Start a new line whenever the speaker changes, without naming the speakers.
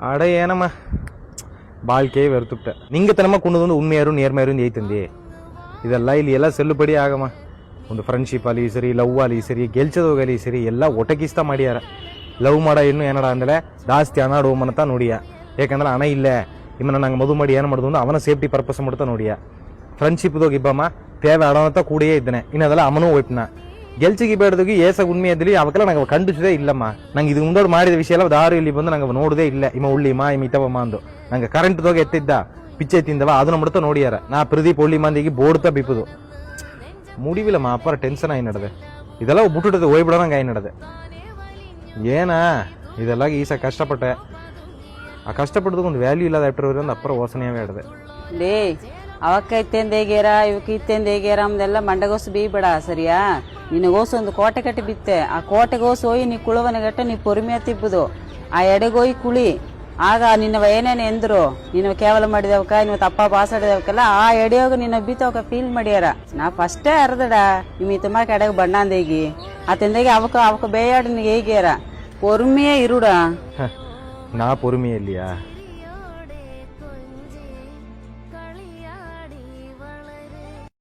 அட ஏனம்மா வாழ்க்கையே வெறுத்துட்டேன். நீங்கள் தனமாக கொண்டு வந்து உண்மையாரும் நேர்மையாரும் ஜெயித்தந்தி ಇದೆಲ್ಲ ಇಲ್ಲಿ ಎಲ್ಲ ಸೆಲ್ಲುಪಡಿ ಆಗಮ್ಮ. ಒಂದು ಫ್ರೆಂಡ್ಶಿಪ್ ಅಲ್ಲಿ ಸರಿ, ಲವ್ ಅಲ್ಲಿ ಸರಿ, ಗೆಲ್ಚದೋಗಲಿ ಸರಿ ಎಲ್ಲ ಒಟಗಿಸ್ತಾ ಮಾಡ್ಯಾರ. ಲವ್ ಮಾಡ ಇನ್ನು ಏನಡ ಅಂದಲೆ ಜಾಸ್ತಿ ಹಣ ಆಡುವಮ್ಮನಂತ ನೋಡಿಯ. ಯಾಕಂದ್ರೆ ಹಣ ಇಲ್ಲ ಇಮ್ಮನ ನಂಗೆ ಮದುವೆ ಮಾಡಿ ಏನು ಮಾಡೋದು ಅವನ ಸೇಫ್ಟಿ ಪರ್ಪಸ್ ಮಾಡ್ತಾ ನೋಡಿಯ. ಫ್ರೆಂಡ್ಶಿಪ್ದಾಗ ಇಬ್ಬಮ್ಮ ತೇವೆ ಆಡೋಂತ ಕೂಡಿಯೇ ಇದ್ದಾನೆ. ಇನ್ನು ಅದೆಲ್ಲ ಅವನೂ ಒಯ್ಪನ ಗೆಲ್ಚಿಗೆ ಬೇಡದೋಗಿ ಏಸ ಉಣ್ಮೆ ಎದ್ಲಿ ಅವಕ್ಕೆಲ್ಲ ನಂಗೆ ಕಂಡಿಸದೇ ಇಲ್ಲಮ್ಮ. ನಂಗೆ ಇದು ಮುಂದೋಡು ಮಾಡಿದ ವಿಷಯ ಎಲ್ಲ ದಾರಿ ಇಲ್ಲಿ ಬಂದು ನಂಗೆ ನೋಡದೇ ಇಲ್ಲ. ಇಮ್ಮ ಉಳ್ಳಿಮ್ಮ ಇಮ್ಮ ಇತವಮ್ಮ ಅಂದು ನಂಗೆ ಕರೆಂಟ್ದೋಗಿ ಎತ್ತಿದ್ದ ಪಿಚ್ಚೆ ತಿಂದವ ಅದನ್ನ ಮಾಡ್ತಾ ನೋಡಿಯಾರ. ನಾ ಪ್ರದೀಪ್ ಒಳ್ಳಿ ಮಂದಿಗೆ ಬೋಡ್ತಾ ಬಿಪ್ಪುದು ಮುಡಿವಿಲ್ಲಮ್ಮ. ಅಪ್ಪರ ಟೆನ್ಷನ್ ಆಗಿ ನಡೆದೆ. ಇದೆಲ್ಲ ಬಿಟ್ಟುಟ್ಟದೆ ಹೋಯ್ಬಿಡೋಣಂಗೆ ಆಗಿ ನಡೆದೆ. ಏನಾ ಇದೆಲ್ಲ ಈಸ ಕಷ್ಟಪಟ್ಟೆ. ಆ ಕಷ್ಟಪಟ್ಟದಕ್ಕೆ ಒಂದು ವ್ಯಾಲ್ಯೂ ಇಲ್ಲದ ಎಟ್ಟರು ಒಂದು ಅಪ್ಪರ ಓಸನೆ ಹೇಳಿದೆ.
ಲೇ ಅವಕ್ಕ ಇತ್ತೇಂದೇಗ್ಯಾರ ಇವಕ್ಕೆ ಇತ್ತೇಂದೇಗ್ಯಾರ ಅಮ್ದೆಲ್ಲ ಮಂಡಗೋಸು ಬೀಬೇಡ ಸರಿಯಾ. ನಿನಗೋಸು ಒಂದು ಕೋಟೆ ಕಟ್ಟಿ ಬಿತ್ತೆ. ಆ ಕೋಟೆಗೋಸು ಹೋಗಿ ನೀ ಕುಳವನಗಟ್ಟ ನೀ ಪೊರ್ಮಿಯ ತಿಪ್ಪುದು. ಆ ಎಡೆಗೋಯಿ ಕುಳಿ ಆಗ ನಿನ್ನವ ಏನೇನು ಎಂದ್ರು ನೀನು ಕೇವಲ ಮಾಡಿದವಕ ನೀವು ತಪ್ಪ ಬಾಸಾಡಿದವಕ್ಕೆಲ್ಲ ಆ ಎಡೆಯೋಗ ನಿನ್ನ ಬೀತವಕ ಫೀಲ್ ಮಾಡ್ಯಾರ. ನಾ ಫಸ್ಟೇ ಅರ್ದಡ ನಿಮ್ಮ ತುಮಾಕ ಎಡೆಗೆ ಬಣ್ಣಂದೇಗಿ ಆತಂದೇಗಿ ಅವಕ ಬೇಯಾಡ ಹೇಗ್ಯಾರ ಪೊರ್ಮಿಯೇ ಇರುಡ.
ನಾ ಪೊರ್ಮಿಯಲ್ಲಿಯಾ